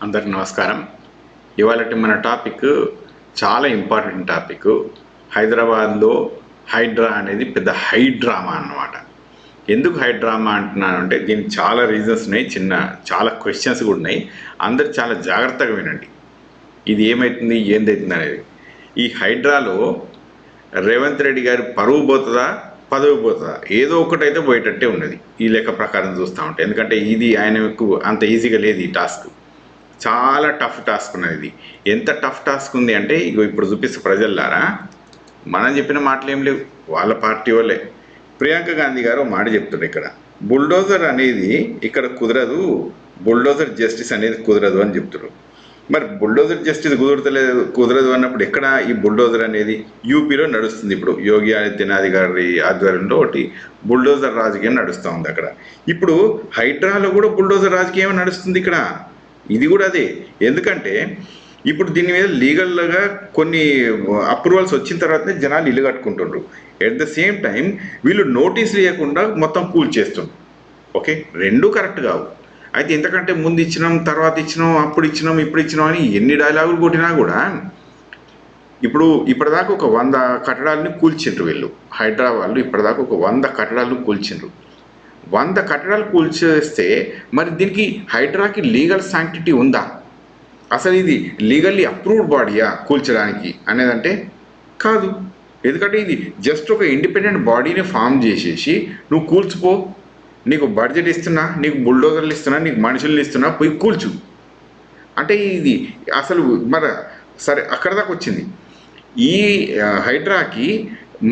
అందరికి నమస్కారం. ఇవాళటి మన టాపిక్ చాలా ఇంపార్టెంట్ టాపిక్. హైదరాబాద్లో హైడ్రా అనేది పెద్ద హైడ్రామా అన్నమాట. ఎందుకు హైడ్రామా అంటున్నాను అంటే దీనికి చాలా రీజన్స్ ఉన్నాయి, చాలా క్వశ్చన్స్ కూడా ఉన్నాయి. అందరు చాలా జాగ్రత్తగా వినండి. ఇది ఏమవుతుంది, ఏందవుతుంది అనేది. ఈ హైడ్రాలో రేవంత్ రెడ్డి గారి పరువు పోతుందా, పదవి పోతుందా, ఏదో ఒకటైతే పోయేటట్టే ఉన్నది ఈ లెక్క ప్రకారం చూస్తూ ఉంటే. ఎందుకంటే ఇది ఆయనకు అంత ఈజీగా లేదు ఈ టాస్క్. చాలా టఫ్ టాస్క్ ఉన్నది ఇది. ఎంత టఫ్ టాస్క్ ఉంది అంటే ఇప్పుడు చూపిస్తే ప్రజల్లారా, మనం చెప్పిన మాటలు ఏం లేవు, వాళ్ళ పార్టీ వాళ్ళే. ప్రియాంక గాంధీ గారు మాట చెప్తున్నారు, ఇక్కడ బుల్డోజర్ అనేది ఇక్కడ కుదరదు, బుల్డోజర్ జస్టిస్ అనేది కుదరదు అని చెప్తున్నారు. మరి బుల్డోజర్ జస్టిస్ కుదరదు అన్నప్పుడు ఎక్కడ ఈ బుల్డోజర్ అనేది? యూపీలో నడుస్తుంది. ఇప్పుడు యోగి ఆదిత్యనాథ్ గారి ఆధ్వర్యంలో ఒకటి బుల్డోజర్ రాజకీయం నడుస్తూ ఉంది అక్కడ. ఇప్పుడు హైడ్రాలో కూడా బుల్డోజర్ రాజకీయం నడుస్తుంది ఇక్కడ. ఇది కూడా అదే. ఎందుకంటే ఇప్పుడు దీని మీద లీగల్గా కొన్ని అప్రూవల్స్ వచ్చిన తర్వాతనే జనాలు ఇల్లు కట్టుకుంటుండ్రు. ఎట్ ద సేమ్ టైం వీళ్ళు నోటీసులు ఇవ్వకుండా మొత్తం కూల్ చేస్తుండ్రు. ఓకే, రెండూ కరెక్ట్ కావు. అయితే ఇంతకంటే ముందు ఇచ్చినాం, తర్వాత ఇచ్చినాం, అప్పుడు ఇచ్చినాం, ఇప్పుడు ఇచ్చినాం అని ఎన్ని డైలాగులు కొట్టినా కూడా ఇప్పటిదాకా ఒక 100 కట్టడాలని కూల్చిండ్రు వీళ్ళు. హైదరాబాద్లో ఇప్పటిదాకా ఒక 100 కట్టడాలను కూల్చిండ్రు. 100 కట్టడాలు కూల్చేస్తే మరి దీనికి హైడ్రాకి లీగల్ శాంక్టిటీ ఉందా? అసలు ఇది లీగల్లీ అప్రూవ్డ్ బాడీయా కూల్చడానికి అనేదంటే కాదు. ఎందుకంటే ఇది జస్ట్ ఒక ఇండిపెండెంట్ బాడీని ఫామ్ చేసేసి నువ్వు కూల్చిపో, నీకు బడ్జెట్ ఇస్తున్నా, నీకు బుల్డోజర్లు ఇస్తున్నా, నీకు మనుషుల్ని ఇస్తున్నా, పోయి కూల్చు అంటే ఇది అసలు మరి సరే అక్కడ దాకా వచ్చింది. ఈ హైడ్రాకి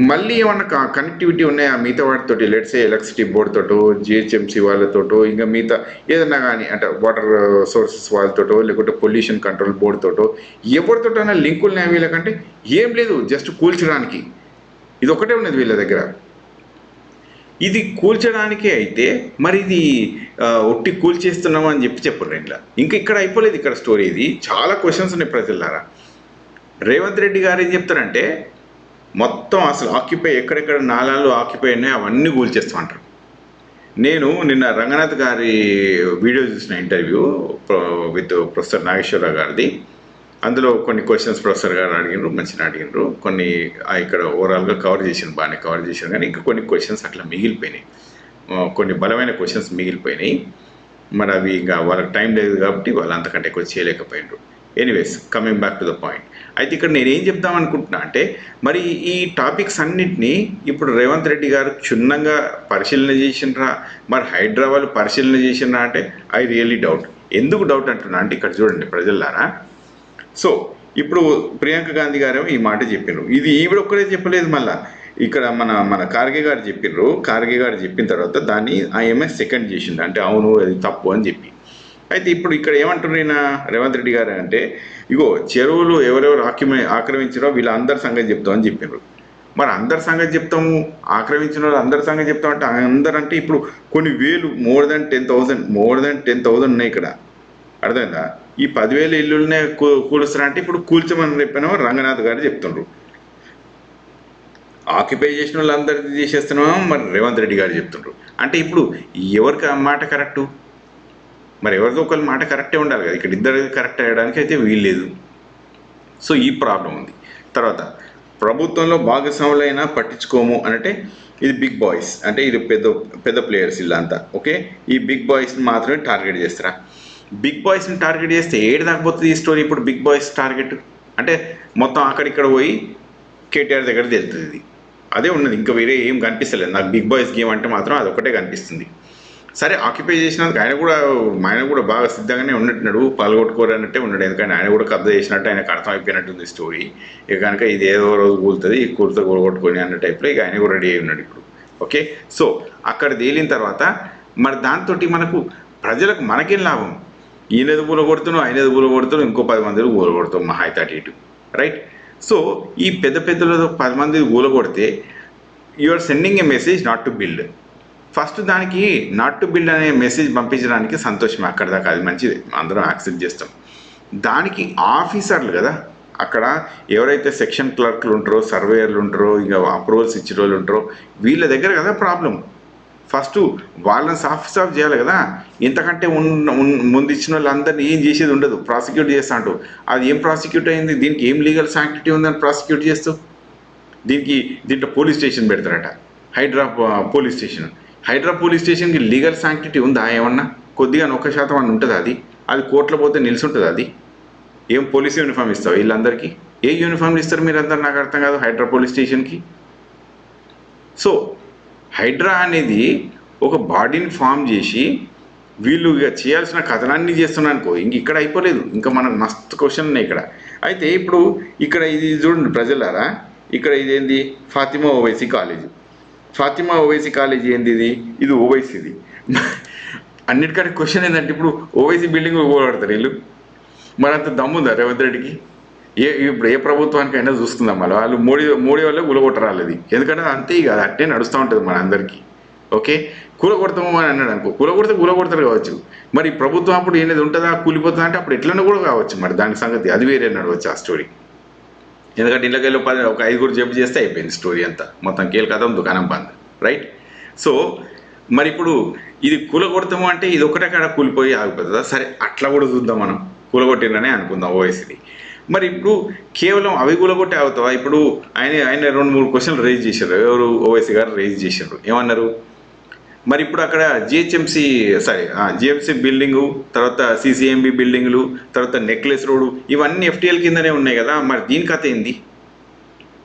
మళ్ళీ ఏమన్నా కనెక్టివిటీ ఉన్నాయా మిగతా వాటితోటి? లెట్సే ఎలక్ట్రిసిటీ బోర్డ్ తోటో, జిహెచ్ఎంసీ వాళ్ళతోటో, ఇంకా మిగతా ఏదన్నా కానీ అంటే వాటర్ సోర్సెస్ వాళ్ళతోటో, లేకుంటే పొల్యూషన్ కంట్రోల్ బోర్డు తోటో, ఎవరితోటైనా లింకులు ఉన్నాయి వీళ్ళకంటే? ఏం లేదు, జస్ట్ కూల్చడానికి ఇది ఒకటే ఉన్నది వీళ్ళ దగ్గర. ఇది కూల్చడానికి అయితే మరి ఇది ఒట్టి కూల్చేస్తున్నాము అని చెప్పండి. ఇంకా ఇక్కడ అయిపోలేదు ఇక్కడ స్టోరీ. ఇది చాలా క్వశ్చన్స్ ఉన్నాయి ప్రజలారా. రేవంత్ రెడ్డి గారు ఏం చెప్తారంటే మొత్తం అసలు ఆక్యుపై ఎక్కడెక్కడ నాలాలు ఆక్యుపై ఉన్నాయి అవన్నీ కూల్చేస్తామంటారు. నేను నిన్న రంగనాథ్ గారి వీడియో చూసిన ఇంటర్వ్యూ విత్ ప్రొఫెసర్ నాగేశ్వరరావు గారిది. అందులో కొన్ని క్వశ్చన్స్ ప్రొఫెసర్ గారు అడిగినారు, మంచిగా అడిగినారు. కొన్ని ఇక్కడ ఓవరాల్గా బాగానే కవర్ చేశారు. కానీ ఇంకా కొన్ని క్వశ్చన్స్ అట్లా మిగిలిపోయినాయి, కొన్ని బలమైన క్వశ్చన్స్ మిగిలిపోయినాయి. మరి అవి ఇంకా వాళ్ళకి టైం లేదు కాబట్టి వాళ్ళు అంతకంటే ఎక్కువ చేయలేకపోయినారు. Anyways, coming back to the point. అయితే ఇక్కడ నేనేం చెప్దాం అనుకుంటున్నా అంటే మరి ఈ టాపిక్స్ అన్నిటినీ ఇప్పుడు రేవంత్ రెడ్డి గారు క్షుణ్ణంగా పరిశీలన చేసినరా, మరి హైదరాబాద్ పరిశీలన చేసినరా అంటే ఐ రియల్లీ డౌట్. ఎందుకు డౌట్ అంటున్నా అంటే ఇక్కడ చూడండి ప్రజలారా. సో ఇప్పుడు ప్రియాంక గాంధీ గారు ఈ మాట చెప్పినారు. ఇది ఈవిడ ఒక్కడే చెప్పలేదు, మళ్ళీ ఇక్కడ మన ఖార్గే గారు చెప్పినారు. ఖార్గే గారు చెప్పిన తర్వాత దాన్ని ఐఎంఎస్ సెకండ్ చేసిండు, అంటే అవును అది తప్పు అని చెప్పి. అయితే ఇప్పుడు ఇక్కడ ఏమంటున్నారు ఈయన రేవంత్ రెడ్డి గారు అంటే ఇగో చెరువులు ఎవరెవరు ఆక్రమించారో వీళ్ళందరి సంగతి చెప్తామని చెప్పినారు. మరి అందరి సంగతి చెప్తాము, ఆక్రమించిన వాళ్ళు అందరి సంగతి చెప్తామంటే అందరంటే ఇప్పుడు కొన్ని వేలు, మోర్ దెన్ 10,000 ఉన్నాయి ఇక్కడ. అర్థమైందా? ఈ 10,000 ఇల్లులనే కూలుస్తారంటే ఇప్పుడు కూల్చమని చెప్పిన రంగనాథ్ గారు చెప్తున్నారు. ఆక్యుపై చేసిన వాళ్ళు అందరిది చేసేస్తున్నామో మరి రేవంత్ రెడ్డి గారు చెప్తున్నారు. అంటే ఇప్పుడు ఎవరికి మాట కరెక్టు? మరి ఎవరిదో ఒకరి మాట కరెక్టే ఉండాలి కదా. ఇక్కడ ఇద్దరికి కరెక్ట్ అయ్యడానికి అయితే వీల్లేదు. సో ఈ ప్రాబ్లం ఉంది. తర్వాత ప్రభుత్వంలో భాగస్వాములైనా పట్టించుకోము అంటే ఇది బిగ్ బాయ్స్, అంటే ఇది పెద్ద ప్లేయర్స్ వీళ్ళంతా. ఓకే, ఈ బిగ్ బాయ్స్ని మాత్రమే టార్గెట్ చేస్తారా? బిగ్ బాయ్స్ని టార్గెట్ చేస్తే ఏడు దాకపోతుంది ఈ స్టోరీ. ఇప్పుడు బిగ్ బాయ్స్ టార్గెట్ అంటే మొత్తం అక్కడిక్కడ పోయి కేటీఆర్ దగ్గర తెలుస్తుంది. ఇది అదే ఉన్నది, ఇంకా వేరే ఏం కనిపిస్తలేదు నాకు. బిగ్ బాయ్స్ గేమ్ అంటే మాత్రం అదొకటే కనిపిస్తుంది. సరే, ఆక్యుపై చేసినందుకు ఆయన కూడా బాగా సిద్ధంగానే ఉన్నట్టున్నాడు, పాల్గొట్టుకోరన్నట్టే ఉన్నాడు. ఎందుకంటే ఆయన కూడా కబ్జా చేసినట్టు ఆయనకు అర్థమైపోయినట్టుంది స్టోరీ. ఇక కనుక ఇది ఏదో రోజు కూలుతుంది, ఈ కూలితో కూలగొట్టుకొని అన్న టైప్లో ఇక ఆయన కూడా రెడీ అయి ఉన్నాడు ఇప్పుడు. ఓకే, సో అక్కడ తేలిన తర్వాత మరి దాంతో మనకు ప్రజలకు మనకేం లాభం? ఈయనది పూల కొడుతున్నాం, ఆయనది పూల కొడుతున్నాం, ఇంకో 10 మందిని పూల కొడుతాం మహా అయితే అటు ఇటు, రైట్? సో ఈ పెద్దలో 10 మంది పూల కొడితే you are sending a message not to build. First దానికి నాట్ టు బిల్డ్ అనే మెసేజ్ పంపించడానికి సంతోషమే, అక్కడ దాకా అది మంచిది, అందరం యాక్సెప్ట్ చేస్తాం. దానికి ఆఫీసర్లు కదా అక్కడ ఎవరైతే సెక్షన్ క్లర్క్లు ఉంటారో, సర్వేయర్లు ఉంటారో, ఇంకా అప్రూవల్స్ ఇచ్చే వాళ్ళు ఉంటారో వీళ్ళ దగ్గర కదా ప్రాబ్లం. ఫస్ట్ వాళ్ళని సాఫ్ చేయాలి కదా. ఇంతకంటే ముందు ఇచ్చిన వాళ్ళందరినీ ఏం చేసేది ఉండదు, ప్రాసిక్యూట్ చేస్తా అంటూ. అది ఏం ప్రాసిక్యూట్ అయింది, దీనికి ఏం లీగల్ శాంక్టిటీ ఉందని ప్రాసిక్యూట్ చేస్తూ దీంట్లో పోలీస్ స్టేషన్ పెడతారట, Hydraa police station. Hydraa police స్టేషన్కి లీగల్ శాంక్టిటీ ఉందా ఏమన్నా? కొద్దిగా 1% అని ఉంటుంది. అది కోర్టులో పోతే నిలిచుంటుంది. అది ఏం పోలీస్ యూనిఫామ్ ఇస్తావు వీళ్ళందరికీ? ఏ యూనిఫామ్లు ఇస్తారు మీరందరూ? నాకు అర్థం కాదు. హైడ్రా పోలీస్ స్టేషన్కి సో హైడ్రా అనేది ఒక బాడీని ఫామ్ చేసి వీళ్ళు ఇక చేయాల్సిన కథనాన్ని చేస్తున్నా అనుకో, ఇక్కడ అయిపోలేదు. ఇంకా మనకు మస్తు క్వశ్చన్ ఉన్నాయి ఇక్కడ. అయితే ఇప్పుడు ఇక్కడ ఇది చూడండి ప్రజలారా, ఇక్కడ ఇదేంది, ఫాతిమా ఓవైసీ కాలేజీ. ఫాతిమా ఓవైసీ కాలేజీ ఏంది? ఇది ఓవైసీది. అన్నిటికంటే క్వశ్చన్ ఏంటంటే, ఇప్పుడు ఓవైసీ బిల్డింగ్ కూలగొడతారు వీళ్ళు. మరి అంత దమ్ముందా రేవంత్ రెడ్డికి? ఇప్పుడు ఏ ప్రభుత్వానికైనా చూసుకుందాం మళ్ళీ వాళ్ళు మోడీ వాళ్ళే కూలగొట్టరాలి అది. ఎందుకంటే అంతే, ఇక అది అట్టే నడుస్తూ ఉంటుంది మన అందరికీ. ఓకే, కూలగొడతాము అని అన్నాడు అనుకో, కూలగొడతారు కావచ్చు. మరి ప్రభుత్వం అప్పుడు ఏది ఉంటుందా, కూలిపోతుందా అంటే అప్పుడు ఎట్లన్నా కూడా కావచ్చు. మరి దాని సంగతి అది వేరే నడవచ్చు ఆ స్టోరీ. ఎందుకంటే ఇళ్ళకెళ్ళి ఒక 5 జబ్బు చేస్తే అయిపోయింది స్టోరీ అంతా, మొత్తం కీలకథం దుకాణం బంద్, రైట్? సో మరి ఇప్పుడు ఇది కూలగొడతాము అంటే ఇది ఒకటే కాడ కూలిపోయి ఆగిపోతుందా? సరే, అట్లా కూడా చూద్దాం, మనం కూలగొట్టిందనే అనుకుందాం ఓవైసీది. మరి ఇప్పుడు కేవలం అవి కూలగొట్టే అవుతావా? ఇప్పుడు ఆయన 2-3 క్వశ్చన్లు రేజ్ చేశారు. ఎవరు? ఓవైసీ గారు రేజ్ చేశారు. ఏమన్నారు? మరి ఇప్పుడు అక్కడ జిఎంసీ బిల్డింగు, తర్వాత సిసిఎంబి బిల్డింగులు, తర్వాత నెక్లెస్ రోడ్డు, ఇవన్నీ ఎఫ్టీఎల్ కిందనే ఉన్నాయి కదా. మరి దీని కథ ఏంది?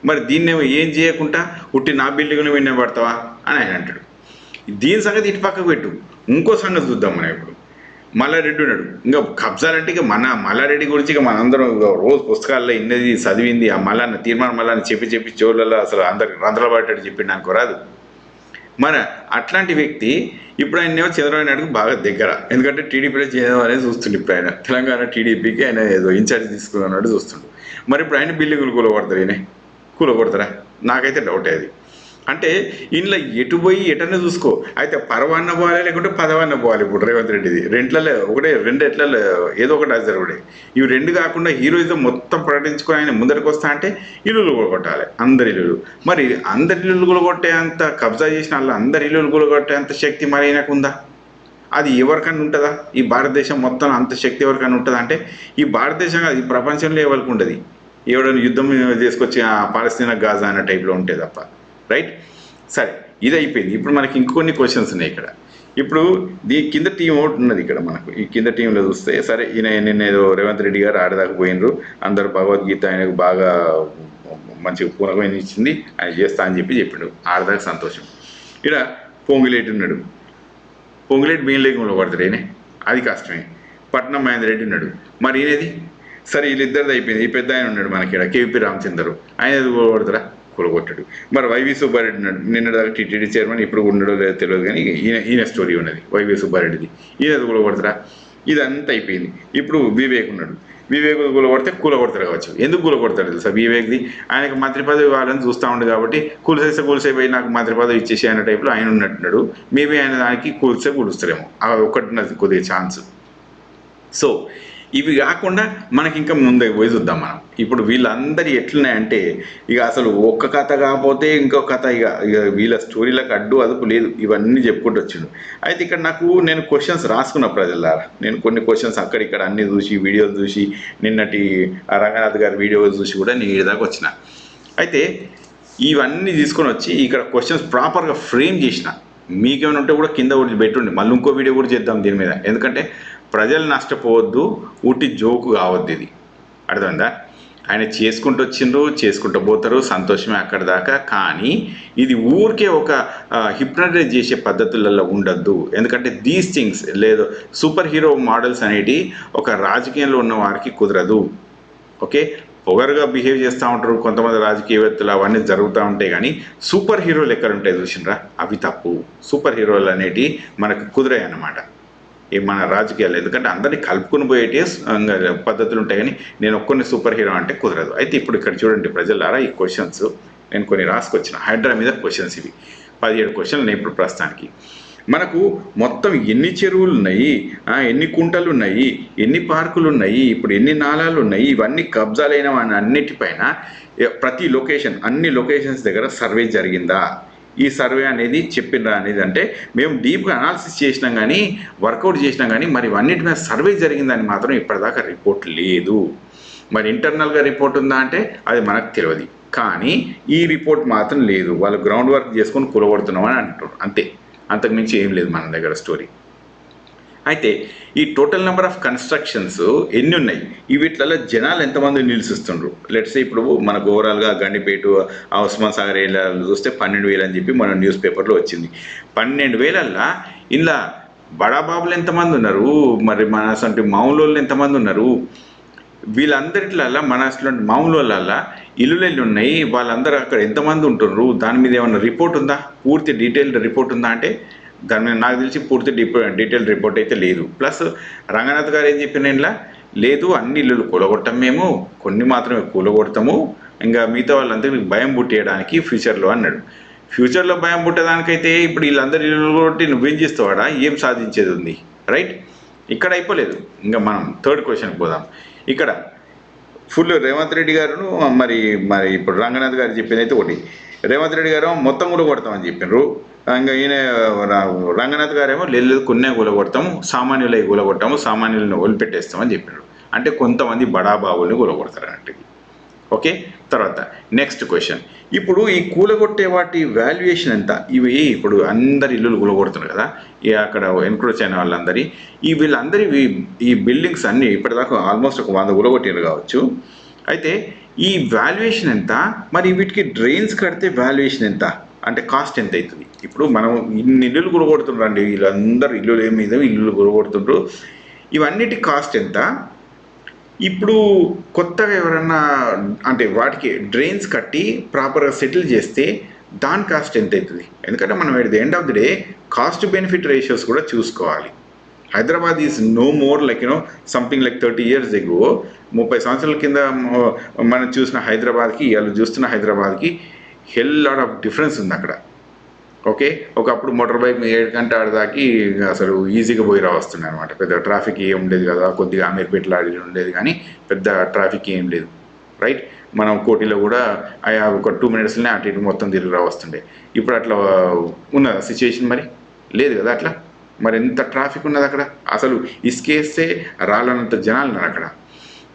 మరి దీన్ని ఏం చేయకుండా ఉట్టి నా బిల్డింగ్ను విన్న పడతావా అని ఆయన అంటాడు. దీని సంగతి ఇటు పక్కకు పెట్టు, ఇంకో సంగతి చూద్దాం మనం. ఇప్పుడు మల్లారెడ్డి ఉన్నాడు. ఇంకా కబ్జాలంటే ఇక మల్లారెడ్డి గురించి ఇక మనందరం రోజు పుస్తకాల్లో ఇన్నది చదివింది. ఆ తీర్మానం మల్లాన్ని చెప్పి చోళ్ళల్లో అసలు అందరికి రంధ్రలు పడ్డాడు చెప్పిండు అనుకోరాదు. మన అట్లాంటి వ్యక్తి ఇప్పుడు ఆయన చంద్రబాబు నాయుడుకు బాగా దగ్గర. ఎందుకంటే టీడీపీలో చేయడం అనేది చూస్తుండే. ఇప్పుడు ఆయన తెలంగాణ టీడీపీకి ఆయన ఏదో ఇన్ఛార్జ్ తీసుకున్నాడు చూస్తుండు. మరి ఇప్పుడు ఆయన బిల్డింగులు కూలగొడతారా? నాకైతే డౌటే అది. అంటే ఇంట్లో ఎటు పోయి ఎటనే చూసుకో. అయితే పరవాన్న పోవాలి, లేకుంటే పదవాన్న పోవాలి. ఇప్పుడు రేవంత్ రెడ్డిది రెంట్లలో రెండు ఎట్లలో ఏదో ఒకటి అది జరుగుడే. ఇవి 2 కాకుండా హీరోయిజం మొత్తం ప్రకటించుకొని ఆయన ముందరికి వస్తా అంటే ఇల్లులు కూలగొట్టాలి, అందరి ఇల్లులు. మరి అందరి ఇల్లులు కూలగొట్టే అంత, కబ్జా చేసిన వాళ్ళు అందరి ఇల్లులు కూలగొట్టే అంత శక్తి మరి ఆయనకు ఉందా? అది ఎవరికన్నా ఉంటుందా? ఈ భారతదేశం మొత్తం అంత శక్తి ఎవరికన్నా ఉంటుందా? అంటే ఈ భారతదేశం ఈ ప్రపంచంలో ఎవరికి ఉండదు. ఎవడైనా యుద్ధం తీసుకొచ్చి పాలస్తీనా గాజా అనే టైప్లో ఉంటే తప్ప, రైట్? సరే, ఇది అయిపోయింది. ఇప్పుడు మనకి ఇంకొన్ని క్వశ్చన్స్ ఉన్నాయి ఇక్కడ. ఇప్పుడు కింద టీం ఒకటి ఉన్నది ఇక్కడ మనకు. ఈ కింద టీంలో చూస్తే, సరే నిన్న ఏదో రేవంత్ రెడ్డి గారు ఆడదాకా పోయినరు, అందరు భగవద్గీత ఆయనకు బాగా మంచిగా పూనకమైన ఇచ్చింది, ఆయన చేస్తా అని చెప్పిండు. ఆడదాకా సంతోషం. ఇక్కడ పొంగులేటి ఉన్నాడు. పొంగులేటి బీన్లేకుండా పడతాడు ఈయన, అది కష్టమే. పట్నం మహేందర్ రెడ్డి ఉన్నాడు. మరి ఈయనది సరే, వీళ్ళిద్దరిది అయిపోయింది. ఈ పెద్ద ఆయన ఉన్నాడు మనకి ఇక్కడ, కేవీపీ రామచంద్రు. ఆయన కూలగొడతారా? కూలగొట్టాడు. మరి వైవి సుబ్బారెడ్డి ఉన్నాడు. నిన్నటిదాకా టీటీడీ చైర్మన్, ఇప్పుడు ఉండడో లేదో తెలియదు, కానీ ఈయన స్టోరీ ఉన్నది వైవి సుబ్బారెడ్డిది. ఈయనది కూలగొడతారా? ఇదంతా అయిపోయింది. ఇప్పుడు వివేక్ ఉన్నాడు. వివేక్ కూలగొడతారు కావచ్చు. ఎందుకు కూలగొడతాడు తెలుసా? వివేక్ది ఆయనకు మంత్రి పదవి ఇవ్వాలని చూస్తూ ఉండు కాబట్టి, కూల్సేపోయి నాకు మంత్రి పదవి ఇచ్చేసి అనే టైప్లో ఆయన ఉన్నట్టున్నాడు. మేబీ ఆయన దానికి కూలుస్తారేమో, ఒకటి కొద్దిగా ఛాన్స్. సో ఇవి కాకుండా మనకి ఇంకా ముందుకు పోయి చూద్దాం మనం. ఇప్పుడు వీళ్ళందరూ ఎట్లున్నాయంటే, ఇక అసలు ఒక్క కథ కాకపోతే ఇంకొక కథ. ఇక వీళ్ళ స్టోరీలకు అడ్డు అదుపు లేదు, ఇవన్నీ చెప్పుకుంటూ వచ్చిండు. అయితే ఇక్కడ నేను క్వశ్చన్స్ రాసుకున్న ప్రజలారా. నేను కొన్ని క్వశ్చన్స్ అక్కడిక్కడ అన్నీ చూసి, వీడియోలు చూసి, నిన్నటి రంగనాథ్ గారి వీడియోలు చూసి కూడా నేను దాకా వచ్చిన. అయితే ఇవన్నీ తీసుకొని వచ్చి ఇక్కడ క్వశ్చన్స్ ప్రాపర్గా ఫ్రేమ్ చేసిన. మీకేమైనా ఉంటే కూడా కింద పెట్టుండి, మళ్ళీ ఇంకో వీడియో కూడా చేద్దాం దీని మీద. ఎందుకంటే ప్రజలు నష్టపోవద్దు, ఉట్టి జోకు కావద్దు. ఇది అర్థమైందా? ఆయన చేసుకుంటూ పోతారు, సంతోషమే అక్కడ దాకా. కానీ ఇది ఊరికే ఒక హిప్నటైజ్ చేసే పద్ధతులలో ఉండద్దు. ఎందుకంటే దీస్ థింగ్స్ లేదు, సూపర్ హీరో మోడల్స్ అనేటి ఒక రాజకీయంలో ఉన్న వారికి కుదరదు. ఓకే, పొగరుగా బిహేవ్ చేస్తూ ఉంటారు కొంతమంది రాజకీయవేత్తలు, అవన్నీ జరుగుతూ ఉంటాయి. కానీ సూపర్ హీరోలు ఎక్కడ ఉంటాయి చూసినరా? అవి తప్పు. సూపర్ హీరోలు అనేటివి మనకు కుదిరాయి అన్నమాట మన రాజకీయాలు. ఎందుకంటే అందరినీ కలుపుకొని పోయేటి పద్ధతులు ఉంటాయి, కానీ నేను ఒక్కరిని సూపర్ హీరో అంటే కుదరదు. అయితే ఇప్పుడు ఇక్కడ చూడండి ప్రజలారా, ఈ క్వశ్చన్స్ నేను కొన్ని రాసుకొచ్చిన. హైడ్రా మీద క్వశ్చన్స్ ఇవి 17 క్వశ్చన్లు ఉన్నాయి ఇప్పుడు ప్రస్తుతానికి. మనకు మొత్తం ఎన్ని చెరువులు ఉన్నాయి, ఎన్ని కుంటలు ఉన్నాయి, ఎన్ని పార్కులు ఉన్నాయి, ఇప్పుడు ఎన్ని నాలాలు ఉన్నాయి, ఇవన్నీ కబ్జాలైన అన్నిటిపైన ప్రతి లొకేషన్, అన్ని లొకేషన్స్ దగ్గర సర్వే జరిగిందా? ఈ సర్వే అనేది చెప్పిండ్రా అనేది. అంటే మేము డీప్గా అనాలిసిస్ చేసినాం కానీ, వర్కౌట్ చేసినాం కానీ, మరి ఇవన్నిటి మీద సర్వే జరిగిందని మాత్రం ఇప్పటిదాకా రిపోర్ట్ లేదు. మరి ఇంటర్నల్గా రిపోర్ట్ ఉందా అంటే అది మనకు తెలియదు. కానీ ఈ రిపోర్ట్ మాత్రం లేదు. వాళ్ళు గ్రౌండ్ వర్క్ చేసుకొని కూలగొడుతున్నామని అంటారు, అంతే. అంతకుమించి ఏం లేదు మన దగ్గర స్టోరీ. అయితే ఈ టోటల్ నెంబర్ ఆఫ్ కన్స్ట్రక్షన్స్ ఎన్ని ఉన్నాయి, వీటిలలో జనాలు ఎంతమంది నివసిస్తుండ్రు. లెట్స్ ఇప్పుడు మనకు ఓవరాల్గా గండిపేట, ఉస్మాన్ సాగర్ ఏరియాలో చూస్తే 12,000 అని చెప్పి మన న్యూస్ పేపర్లో వచ్చింది. 12,000ల్లో ఇలా బడాబాబులు ఎంతమంది ఉన్నారు, మరి మన అసలు మామూలు వాళ్ళు ఎంతమంది ఉన్నారు, వీళ్ళందరిట్లల్లో మన అసలు మామూలు వాళ్ళ ఇల్లులు ఎన్ని ఉన్నాయి, వాళ్ళందరూ అక్కడ ఎంతమంది ఉంటున్నారు, దాని మీద ఏమన్నా రిపోర్ట్ ఉందా, పూర్తి డీటెయిల్డ్ రిపోర్ట్ ఉందా అంటే దాని మీద నాకు తెలిసి పూర్తి డీటెయిల్ రిపోర్ట్ అయితే లేదు. ప్లస్ రంగనాథ్ గారు ఏం చెప్పిన ఇలా లేదు, అన్ని ఇల్లులు కూలగొట్టాం మేము, కొన్ని మాత్రమే కూలగొడతాము, ఇంకా మిగతా వాళ్ళందరికీ భయం పుట్టేయడానికి ఫ్యూచర్లో అన్నాడు. ఫ్యూచర్లో భయం పుట్టేదానికైతే ఇప్పుడు వీళ్ళందరూ ఇల్లు కొట్టి నువ్వేం చేస్తావాడా, ఏం సాధించేది ఉంది, రైట్? ఇక్కడ అయిపోలేదు. ఇంకా మనం థర్డ్ క్వశ్చన్కి పోదాం. ఇక్కడ ఫుల్ రేవంత్ రెడ్డి గారును మరి ఇప్పుడు రంగనాథ్ గారు చెప్పింది అయితే ఒకటి, రేవంత్ రెడ్డి గారు మొత్తం కూడా కొడతామని చెప్పినారు. ఇంకా ఈయన రంగనాథ్ గారేమో లేదు కొన్నే కూలగొడతాము, సామాన్యులై కూలగొట్టాము, సామాన్యులను వదిలిపెట్టేస్తామని చెప్పినారు. అంటే కొంతమంది బడాబాబుల్ని కూలగొడతారు అన్నట్టు. ఓకే, తర్వాత నెక్స్ట్ క్వశ్చన్. ఇప్పుడు ఈ కూలగొట్టే వాటి వాల్యుయేషన్ ఎంత? ఇవి ఇప్పుడు అందరి ఇల్లులు కూలగొడుతున్నారు కదా, అక్కడ ఎన్క్రోచ్ అయిన వాళ్ళందరి వీళ్ళందరి ఈ బిల్డింగ్స్ అన్నీ ఇప్పటిదాకా ఆల్మోస్ట్ ఒక 100 కూలగొట్టారు కావచ్చు. అయితే ఈ వాల్యుయేషన్ ఎంత, మరి వీటికి డ్రైన్స్ కడితే వాల్యుయేషన్ ఎంత, అంటే కాస్ట్ ఎంత అవుతుంది? ఇప్పుడు మనం ఇన్ని ఇల్లులు కూలగొడుతుండ్రు అండి, వీళ్ళందరూ ఇల్లులు మీద ఇల్లులు కూలగొడుతుండ్రు, ఇవన్నిటి కాస్ట్ ఎంత? ఇప్పుడు కొత్తగా ఎవరన్నా అంటే వాటికి డ్రైన్స్ కట్టి ప్రాపర్గా సెటిల్ చేస్తే దాని కాస్ట్ ఎంత అవుతుంది? ఎందుకంటే మనం at the end of the day cost benefit ratios కూడా చూసుకోవాలి. Hyderabad is no more like something like 30 years ago, 30 సంవత్సరాల కింద మనం చూసిన హైదరాబాద్కి వాళ్ళు చూస్తున్న హైదరాబాద్కి హెల్ లాట్ ఆఫ్ డిఫరెన్స్ ఉంది అక్కడ. ఓకే, ఒకప్పుడు మోటార్ బైక్ 7 గంటల ఆడదాకి అసలు ఈజీగా పోయి రావస్తున్నాయి అనమాట. పెద్ద ట్రాఫిక్ ఏం ఉండేది కదా, కొద్దిగా అమీర్పేటలో ఆడి ఉండేది కానీ పెద్ద ట్రాఫిక్ ఏం లేదు, రైట్? మనం కోటిలో కూడా ఒక 2 minutesలోనే అటు ఇటు మొత్తం తిరిగి రావస్తుండే. ఇప్పుడు అట్లా ఉన్నదా సిచ్యువేషన్? మరి లేదు కదా అట్లా. మరి ఎంత ట్రాఫిక్ ఉన్నది అక్కడ, అసలు ఇసుకేస్తే రాలనంత జనాలు ఉన్నారు అక్కడ.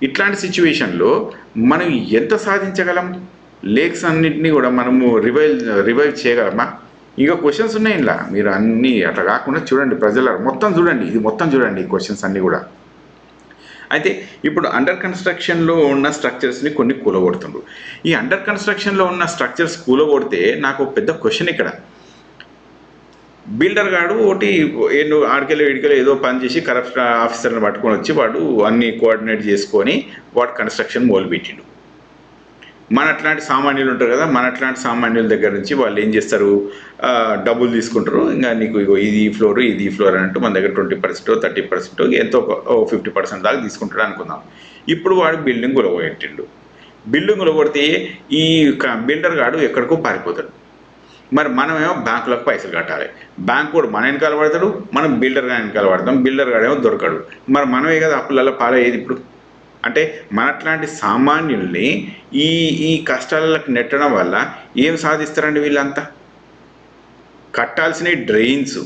ఇట్లాంటి సిచ్యువేషన్లో మనం ఎంత సాధించగలం? లేక్స్ అన్నింటినీ కూడా మనము రివైవ్ చేయగలమా? ఇక క్వశ్చన్స్ ఉన్నాయి ఇలా, మీరు అన్నీ అట్లా కాకుండా చూడండి, ప్రజల మొత్తం చూడండి, ఇది మొత్తం చూడండి ఈ క్వశ్చన్స్ అన్నీ కూడా. అయితే ఇప్పుడు అండర్ కన్స్ట్రక్షన్లో ఉన్న స్ట్రక్చర్స్ని కొన్ని కూలగొడుతుండ్రు. ఈ అండర్ కన్స్ట్రక్షన్లో ఉన్న స్ట్రక్చర్స్ కూలగొడితే నాకు పెద్ద క్వశ్చన్ ఇక్కడ, బిల్డర్ గాడు ఒకటి ఆడికెళ్ళి ఏదో పని చేసి కరప్ట్ ఆఫీసర్ని పట్టుకొని వచ్చి వాడు అన్ని కోఆర్డినేట్ చేసుకొని వాడు కన్స్ట్రక్షన్ మొదలుపెట్టిండు. మన అట్లాంటి సామాన్యులు ఉంటారు కదా, మన అట్లాంటి సామాన్యుల దగ్గర నుంచి వాళ్ళు ఏం చేస్తారు, డబ్బులు తీసుకుంటారు. ఇంకా నీకు ఇది ఫ్లోర్ అన్నట్టు మన దగ్గర 20%, 30% ఎంతో 50% దాకా తీసుకుంటాడు అనుకుందాం. ఇప్పుడు వాడు బిల్డింగ్ కూలగొట్టిండు. బిల్డింగ్ కూలగొడితే ఈ బిల్డర్ గాడు ఎక్కడికో పారిపోతాడు. మరి మనమేమో బ్యాంకులకు పైసలు కట్టాలి, బ్యాంక్ కూడా మన వెనకాల పడతాడు, మనం బిల్డర్ గారి వెనకాల పడతాం, బిల్డర్ గాడేమో దొరకడు. మరి మనమే కదా అప్పులలో పాలయ్యేది ఇప్పుడు. అంటే మనట్లాంటి సామాన్యుల్ని ఈ కష్టాలకు నెట్టడం వల్ల ఏం సాధిస్తారండి వీళ్ళంతా? కట్టాల్సిన డ్రైన్స్.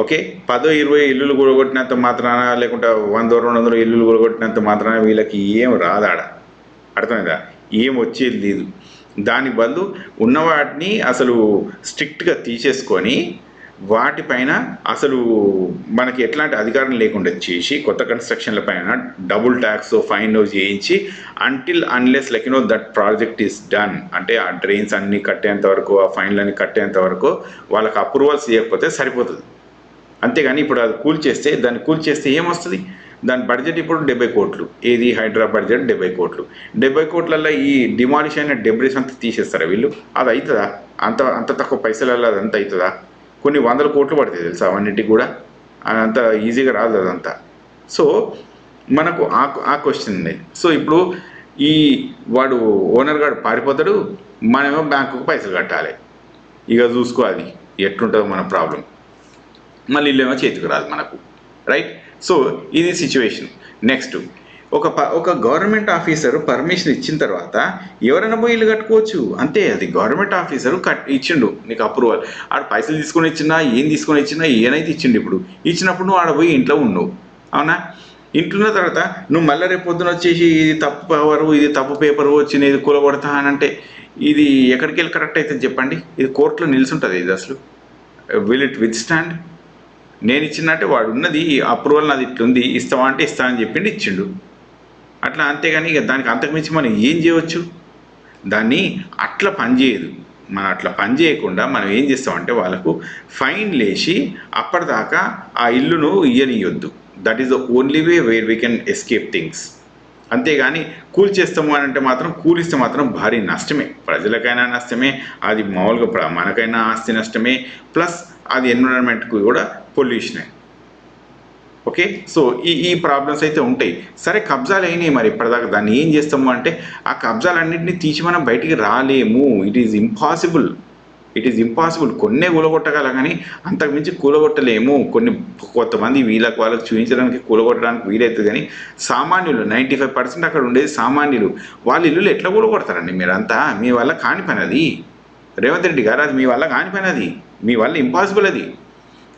ఓకే, 10-20 ఇల్లులు కూడగొట్టినంత మాత్రాన, లేకుంటే 100-200 ఇల్లులు కూడగొట్టినంత మాత్రాన వీళ్ళకి ఏం రాదాడ, అర్థమైందా? ఏం వచ్చేది లేదు. దాని బదులు ఉన్నవాటిని అసలు స్ట్రిక్ట్గా తీసేసుకొని వాటిపైన అసలు మనకి ఎట్లాంటి అధికారం లేకుండా చేసి కొత్త కన్స్ట్రక్షన్ల పైన డబుల్ ట్యాక్స్ ఫైన్ చేయించి unless like that project is done, అంటే ఆ డ్రైన్స్ అన్నీ కట్టేంత వరకు, ఆ ఫైన్లన్నీ కట్టేంత వరకు వాళ్ళకి అప్రూవల్స్ ఇవ్వకపోతే సరిపోతుంది. అంతేగాని ఇప్పుడు అది దాన్ని కూల్చేస్తే ఏమొస్తుంది? దాని బడ్జెట్ ఇప్పుడు 70 కోట్లు. ఏది హైడ్రా బడ్జెట్ 70 కోట్లు. 70 కోట్లలో ఈ డిమాలిష్ అయిన డెబ్రిస్ అంతా తీసేస్తారా వీళ్ళు? అది అవుతుందా? అంత తక్కువ పైసలలో అదంతా అవుతుందా? కొన్ని 100 కోట్లు పడుతుంది తెలుసా అవన్నిటికి కూడా, అంత ఈజీగా రాదు అదంతా. సో మనకు ఆ క్వశ్చన్ ఉంది. సో ఇప్పుడు వాడు ఓనర్ గారు పారిపోతాడు, మనమేమో బ్యాంకుకు పైసలు కట్టాలి. ఇక చూసుకో అది ఎట్లుంటుందో మన ప్రాబ్లం. మళ్ళీ ఇల్లేమో చేతికి రాదు మనకు, రైట్? సో ఇది సిచ్యువేషన్. నెక్స్ట్ ఒక గవర్నమెంట్ ఆఫీసర్ పర్మిషన్ ఇచ్చిన తర్వాత ఎవరైనా పోయి ఇల్లు కట్టుకోవచ్చు అంతే. అది గవర్నమెంట్ ఆఫీసర్ ఇచ్చిండు నీకు అప్రూవల్. ఆడ పైసలు తీసుకొని ఇచ్చినా ఏం తీసుకొని ఇచ్చినా ఏనైతే ఇచ్చిండు. ఇప్పుడు ఇచ్చినప్పుడు నువ్వు ఆడ పోయి ఇంట్లో ఉన్నావు, అవునా? ఇంట్లో ఉన్న తర్వాత నువ్వు మళ్ళీ రేపు పొద్దున వచ్చేసి ఇది తప్పు పవరు, ఇది తప్పు పేపరు వచ్చింది, ఇది కూలగొడతా అని అంటే ఇది ఎక్కడికి వెళ్ళి కరెక్ట్ అవుతుంది చెప్పండి? ఇది కోర్టులో నిలుచుంటుంది. ఇది అసలు విల్ ఇట్ విత్ స్టాండ్? నేను ఇచ్చినట్టే వాడు ఉన్నది అప్రూవల్ నాది ఇట్లుంది, ఇస్తావా అంటే ఇస్తా అని చెప్పిండి ఇచ్చిండు అట్లా. అంతేగాని ఇక దానికి అంతకుమించి మనం ఏం చేయవచ్చు? దాన్ని అట్లా పనిచేయదు. మనం అట్లా పని చేయకుండా మనం ఏం చేస్తామంటే వాళ్ళకు ఫైన్ లేచి అప్పటిదాకా ఆ ఇల్లును ఇయ్యనియొద్దు. That is the only way where we can escape things. అంతేగాని కూల్చేస్తాము అని అంటే మాత్రం కూలిస్తే మాత్రం భారీ నష్టమే, ప్రజలకైనా నష్టమే, అది మామూలుగా మనకైనా ఆస్తి నష్టమే, ప్లస్ అది ఎన్విరాన్మెంట్కి కూడా పొల్యూషనే. ఓకే, సో ఈ ప్రాబ్లమ్స్ అయితే ఉంటాయి. సరే, కబ్జాలు అయినాయి, మరి ఇప్పటిదాకా దాన్ని ఏం చేస్తాము అంటే ఆ కబ్జాలన్నింటినీ తీసి మనం బయటికి రాలేము. It is impossible. కొన్నే కూలగొట్టగలం కానీ అంతకుమించి కూలగొట్టలేము. కొంతమంది వాళ్ళకు చూపించడానికి కూలగొట్టడానికి వీలవుతుంది కానీ సామాన్యులు 95% అక్కడ ఉండేది సామాన్యులు. వాళ్ళ ఇల్లులు ఎట్లా కూలగొడతారండి? మీరంతా మీ వల్ల కాని పని అది. రేవంత్ రెడ్డి గారు, అది మీ వల్ల కాని పని, అది మీ వల్ల ఇంపాసిబుల్. అది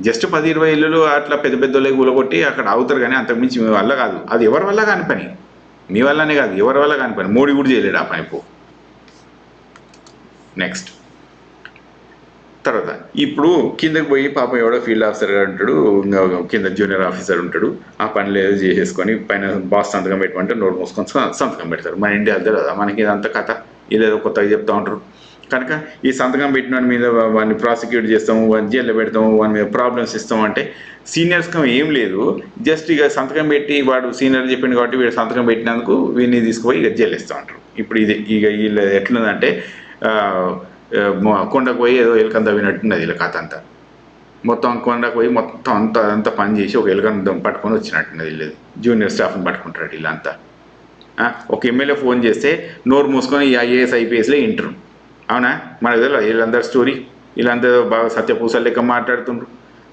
జస్ట్ 10-20 ఇల్లులు అట్లా పెద్ద పెద్దోళ్ళకి కూలగొట్టి అక్కడ అవుతారు కానీ అంతకుమించి మీ వల్ల కాదు. అది ఎవరి వల్ల కాని పని, మీ వల్లనే కాదు, ఎవరి వల్ల కాని పని. మోడీ కూడా చేయలేడు ఆ పని. నెక్స్ట్ తర్వాత ఇప్పుడు కిందకి పోయి పాపం ఎవడో ఫీల్డ్ ఆఫీసర్ ఉంటాడు, కింద జూనియర్ ఆఫీసర్ ఉంటాడు, ఆ పనులు ఏదో చేసేసుకొని పైన బాస్ సంతకం పెట్టమంటే నోరు మూసుకొని సంతకం పెడతారు. మన ఇండియా అదే కదా, మనకి ఇదంతా కథ. ఇదేదో కొత్తగా చెప్తూ ఉంటారు. కనుక ఈ సంతకం పెట్టిన వాడి మీద వాడిని ప్రాసిక్యూట్ చేస్తాము, వాడిని జైల్లో పెడతాము, వాడి మీద ప్రాబ్లమ్స్ ఇస్తాము అంటే సీనియర్స్కం ఏం లేదు. జస్ట్ ఇక సంతకం పెట్టి వాడు సీనియర్ చెప్పింది కాబట్టి వీడు సంతకం పెట్టినందుకు వీడిని తీసుకుపోయి ఇక జైలు ఇస్తూ ఉంటారు. ఇప్పుడు ఇది ఇక వీళ్ళు ఎట్లుందంటే కొండకు పోయి ఏదో ఎలుకని తవ్వినట్టున్నది వీళ్ళ కథ అంతా. మొత్తం కొండకు పోయి మొత్తం అంతా పని చేసి ఒక ఎలుకని పట్టుకొని వచ్చినట్టున్నది. వీళ్ళది జూనియర్ స్టాఫ్ని పట్టుకుంటారు వీళ్ళంతా. ఒక ఎమ్మెల్యే ఫోన్ చేస్తే నోరు మూసుకొని ఈ ఐఏఎస్ ఐపీఎస్లో ఇంటరు, అవునా? మనకు తెలియదు వీళ్ళందరూ స్టోరీ. వీళ్ళందరూ బాగా సత్యపూసలు లెక్క మాట్లాడుతుండ్రు.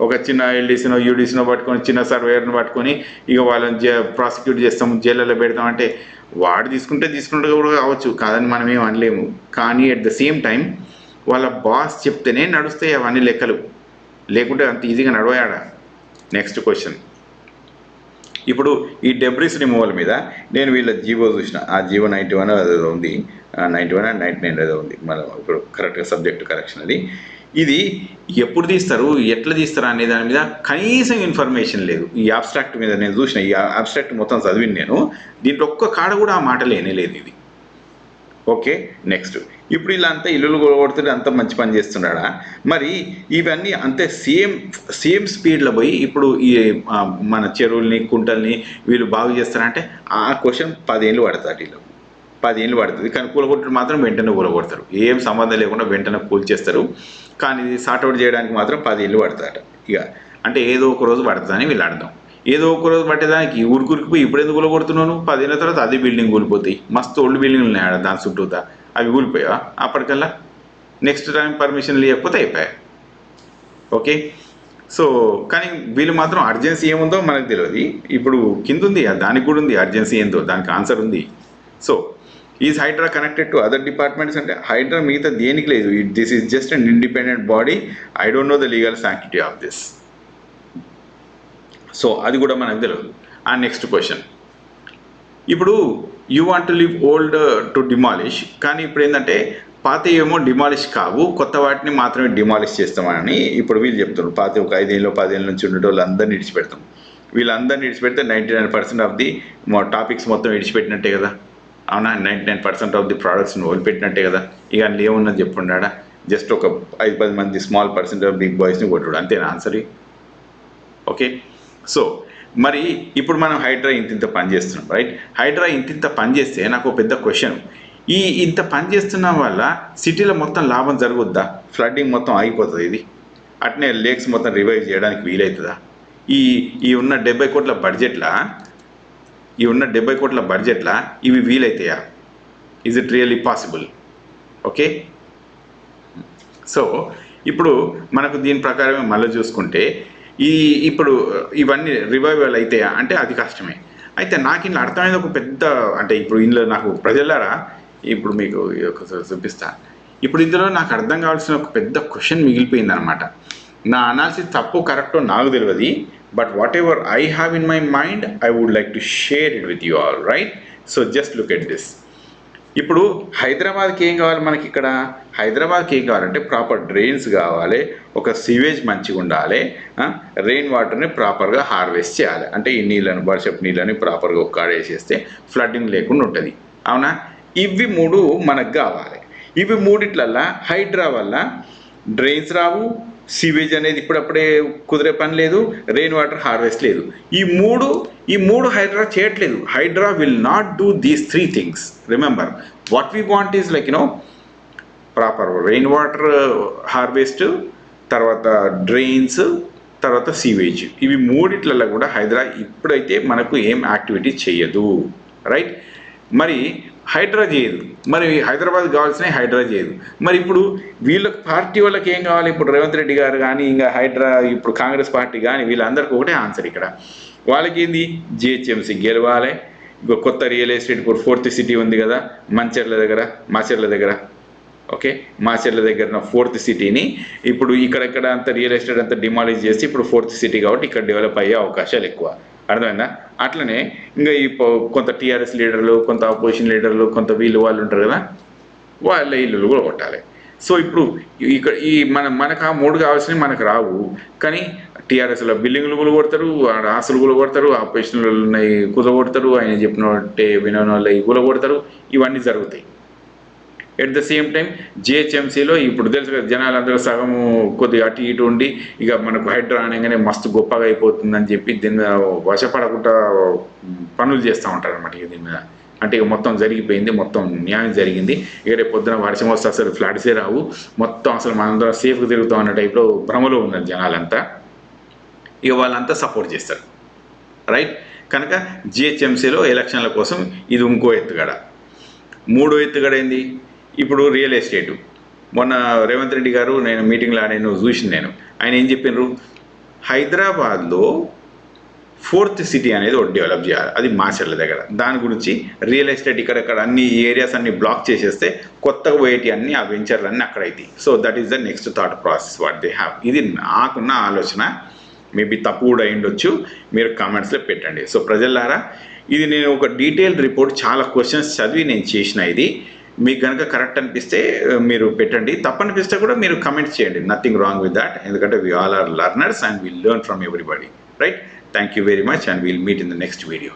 ఒక చిన్న ఎల్డీసీనో యూడీసీనో పట్టుకొని చిన్న సర్వేయర్ని పట్టుకొని ఇక వాళ్ళని ప్రాసిక్యూట్ చేస్తాము, జైళ్ళలో పెడతామంటే వాడు తీసుకుంటే కూడా కావచ్చు, కాదని మనం ఏం అనలేము. కానీ అట్ ద సేమ్ టైం వాళ్ళ బాస్ చెప్తేనే నడుస్తాయి అవన్నీ లెక్కలు, లేకుంటే అంత ఈజీగా నడవయాడా. Next question. ఇప్పుడు ఈ డెబ్రిస్ రిమూవల్ మీద నేను వీళ్ళ జీవో చూసిన, ఆ జీవో 91 అదేదో ఉంది, 91 and 99 ఏదో ఉంది, మనం ఇప్పుడు కరెక్ట్గా సబ్జెక్ట్ కరెక్షన్. అది ఇది ఎప్పుడు తీస్తారు, ఎట్లా తీస్తారు అనే దాని మీద కనీసం ఇన్ఫర్మేషన్ లేదు. ఈ అబ్స్ట్రాక్ట్ మీద నేను చూసిన, ఈ అబ్స్ట్రాక్ట్ మొత్తం చదివిన నేను, దీంట్లో ఒక్క కాడ కూడా ఆ మాట లేనేలేదు ఇది. Okay, next. ఇప్పుడు ఇలా అంతా ఇల్లులు కొడుతుంటే అంత మంచి పని చేస్తున్నాడా? మరి ఇవన్నీ అంతే సేమ్ స్పీడ్లో పోయి ఇప్పుడు ఈ మన చెరువుల్ని కుంటల్ని వీళ్ళు బాగు చేస్తారంటే ఆ క్వశ్చన్ 10 ఏళ్ళు పడుతుంది. వీళ్ళు 10 ఏళ్ళు పడుతుంది, కానీ కూలగొట్టడం మాత్రం వెంటనే కూలగొడతారు. ఏం సంబంధం లేకుండా వెంటనే కూల్చేస్తారు. కానీ ఇది సార్ట్అవుట్ చేయడానికి మాత్రం 10 ఏళ్ళు పడుతుందట. ఇక అంటే ఏదో ఒక రోజు పడుతుందని వీళ్ళు అర్థం. ఏదో ఒక రోజు పట్టేదానికి ఊరికి పోయి ఇప్పుడు ఎందుకు కూలగొడుతున్నాను? 10 ఏళ్ళ తర్వాత అదే బిల్డింగ్ కూలిపోతాయి. మస్తు ఓల్డ్ బిల్డింగ్లు ఉన్నాయి ఆడ దాని చుట్టూతా, అవి కూలిపోయావా అప్పటికల్లా? నెక్స్ట్ టైం పర్మిషన్ లేకపోతే అయిపోయాయి. ఓకే, సో కానీ వీళ్ళు మాత్రం అర్జెన్సీ ఏముందో మనకు తెలియదు. ఇప్పుడు కింద ఉంది, దానికి కూడా ఉంది అర్జెన్సీ ఏందో, దానికి ఆన్సర్ ఉంది. So is Hydraa connected to other departments అంటే హైడ్రా మిగతా దేనికి లేదు. This is just an independent body. I don't know the legal sanctity of this. So అది కూడా మనకు తెలియదు. ఆ నెక్స్ట్ క్వశ్చన్. ఇప్పుడు you want to leave old to demolish, కానీ ఇప్పుడు ఏంటంటే పాత ఏమో డిమాలిష్ కావు, కొత్త వాటిని మాత్రమే డిమాలిష్ చేస్తామని ఇప్పుడు వీళ్ళు చెప్తున్నారు. పాత ఒక 5 ఏళ్ళు 10 ఏళ్ళ నుంచి ఉండే వాళ్ళందరినీ విడిచిపెడతాం. వీళ్ళందరినీ విడిచిపెడితే 99% ఆఫ్ ది టాపిక్స్ మొత్తం విడిచిపెట్టినట్టే కదా, అవునా? 99% ఆఫ్ ది ప్రోడక్ట్స్ని వదిలిపెట్టినట్టే కదా. ఇక అందులో ఏమున్నది చెప్పున్నాడా? జస్ట్ ఒక 5-10 మంది స్మాల్ పర్సెంట్ ఆఫ్ బిగ్ బాయ్స్ని కొట్టుడు, అంతేనా ఆన్సర్? ఓకే, సో మరి ఇప్పుడు మనం హైడ్రా ఇంత పని చేస్తున్నాం, రైట్? హైడ్రా ఇంత పని చేస్తే నాకు పెద్ద క్వశ్చన్, ఇంత పని చేస్తున్న వల్ల సిటీలో మొత్తం లాభం జరుగుద్దా? ఫ్లడ్డింగ్ మొత్తం ఆగిపోతుంది ఇది? అట్నే లేక్స్ మొత్తం రివైవ్ చేయడానికి వీలవుతుందా? ఈ ఉన్న 70 కోట్ల బడ్జెట్లా ఇవి వీలైతాయా? Is it really possible? Okay, so ఇప్పుడు మనకు దీని ప్రకారమే మళ్ళీ చూసుకుంటే ఇప్పుడు ఇవన్నీ రివైవల్ అవుతాయా అంటే అది కష్టమే. అయితే నాకు ఇందులో అర్థమైంది ఒక పెద్ద, అంటే ఇప్పుడు ఇందులో నాకు ప్రజలారా ఇప్పుడు మీకు ఒకసారి చూపిస్తా. ఇప్పుడు ఇందులో నాకు అర్థం కావాల్సిన ఒక పెద్ద క్వశ్చన్ మిగిలిపోయింది అనమాట. నా అనాలిసిస్ తప్పు కరెక్టో నాకు తెలియదు, but whatever I have in my mind I would like to share it with you all, right? So just look at this. ఇప్పుడు హైదరాబాద్కి ఏం కావాలి మనకి? ఇక్కడ హైదరాబాద్కి ఏం కావాలంటే ప్రాపర్ డ్రైన్స్ కావాలి, ఒక సివేజ్ మంచిగా ఉండాలి, రెయిన్ వాటర్ని ప్రాపర్గా హార్వెస్ట్ చేయాలి. అంటే ఈ నీళ్ళని, వర్షపు నీళ్ళని ప్రాపర్గా ఒక్కడేసేస్తే ఫ్లడ్డింగ్ లేకుండా ఉంటుంది, అవునా? ఇవి మూడు మనకు కావాలి. ఇవి మూడిట్లల్లా హైడ్రా వల్ల డ్రైన్స్ రావు, సివేజ్ అనేది ఇప్పుడప్పుడే కుదిరే పని లేదు, రెయిన్ వాటర్ హార్వెస్ట్ లేదు. ఈ మూడు హైడ్రా చేయట్లేదు. Hydraa will not do these 3 things. Remember, what we want is like proper rain water harvest, తర్వాత డ్రైన్స్, తర్వాత సీవేజ్. ఇవి మూడిట్లలో కూడా హైడ్రా ఇప్పుడైతే మనకు ఏం యాక్టివిటీ చేయదు, రైట్? మరి హైడ్రా చేయదు. మరి హైదరాబాద్ కావాల్సిన హైడ్రా చేయదు. మరి ఇప్పుడు వీళ్ళకి పార్టీ వాళ్ళకి ఏం కావాలి? ఇప్పుడు రేవంత్ రెడ్డి గారు కానీ, ఇంకా హైడ్రా ఇప్పుడు కాంగ్రెస్ పార్టీ కానీ, వీళ్ళందరికీ ఒకటే ఆన్సర్ ఇక్కడ. వాళ్ళకి ఏంది? జిహెచ్ఎంసీ గెలవాలి. ఇప్పుడు కొత్త రియల్ ఎస్టేట్, ఇప్పుడు 4th సిటీ ఉంది కదా మాచర్ల దగ్గర, ఓకే, మాచర్ల దగ్గర 4th సిటీని ఇప్పుడు ఇక్కడెక్కడ అంత రియల్ ఎస్టేట్ అంతా డిమాలిష్ చేసి ఇప్పుడు 4th సిటీ కాబట్టి ఇక్కడ డెవలప్ అయ్యే అవకాశాలు ఎక్కువ. అర్థమైందా? అట్లనే ఇంకా ఈ కొంత టీఆర్ఎస్ లీడర్లు, కొంత అపోజిషన్ లీడర్లు, కొంత వాళ్ళు ఉంటారు కదా, వాళ్ళ ఇల్లులు కూడా కొట్టాలి. సో ఇప్పుడు ఇక్కడ ఈ మనకు ఆ 3 కావాల్సినవి మనకు రావు, కానీ టీఆర్ఎస్లో బిల్డింగ్లు కూలగొడతారు, ఆస్తులు కూలగొడతారు, అపోజిషన్లు ఉన్నాయి కూలగొడతారు, ఆయన చెప్పినట్టే వినోన్ వాళ్ళు కూలగొడతారు. ఇవన్నీ జరుగుతాయి. ఎట్ ద సేమ్ టైం జిహెచ్ఎంసీలో ఇప్పుడు తెలుసు కదా, జనాలందరూ సగము కొద్దిగా అటు ఇటు ఉండి ఇక మనకు హైడ్రా అనగానే మస్తు గొప్పగా అయిపోతుందని చెప్పి దీని మీద వశపడకుండా పనులు చేస్తూ ఉంటారు అనమాట. ఇక దీని మీద అంటే ఇక మొత్తం జరిగిపోయింది, మొత్తం న్యాయం జరిగింది, ఇక రేపు పొద్దున వర్షం వస్తే అసలు ఫ్లడ్సే రావు, మొత్తం అసలు మనందరం సేఫ్గా తిరుగుతాం అన్న టైప్లో భ్రమలో ఉన్నారు జనాలంతా. ఇక వాళ్ళంతా సపోర్ట్ చేస్తారు, రైట్? కనుక జిహెచ్ఎంసీలో ఎలక్షన్ల కోసం ఇది ఇంకో ఎత్తుగడ. 3వ ఎత్తుగడ ఏంది? ఇప్పుడు రియల్ ఎస్టేటు. మొన్న రేవంత్ రెడ్డి గారు నేను మీటింగ్లో చూసిన ఆయన ఏం చెప్పినారు? హైదరాబాద్లో 4th సిటీ అనేది ఒకటి డెవలప్ చేయాలి, అది మాచర్ల దగ్గర. దాని గురించి రియల్ ఎస్టేట్ ఇక్కడక్కడ అన్ని ఏరియాస్ అన్ని బ్లాక్ చేసేస్తే కొత్తగా పోయేటి అన్ని ఆ వెంచర్లు అన్నీ అక్కడైతాయి. So that is the next thought process what they have. ఇది నాకున్న ఆలోచన, మేబీ తప్పు కూడా అయ్యుండొచ్చు, మీరు కామెంట్స్లో పెట్టండి. సో ప్రజలారా, ఇది నేను ఒక డీటెయిల్డ్ రిపోర్ట్, చాలా క్వశ్చన్స్ చదివి నేను చేసిన. ఇది మీకు కనుక కరెక్ట్ అనిపిస్తే మీరు పెట్టండి, తప్పనిపిస్తే కూడా మీరు కమెంట్స్ చేయండి. నథింగ్ రాంగ్ విత్ దాట్, ఎందుకంటే we all are learners and we'll learn from everybody, right? Thank you very much and we'll meet in the next video.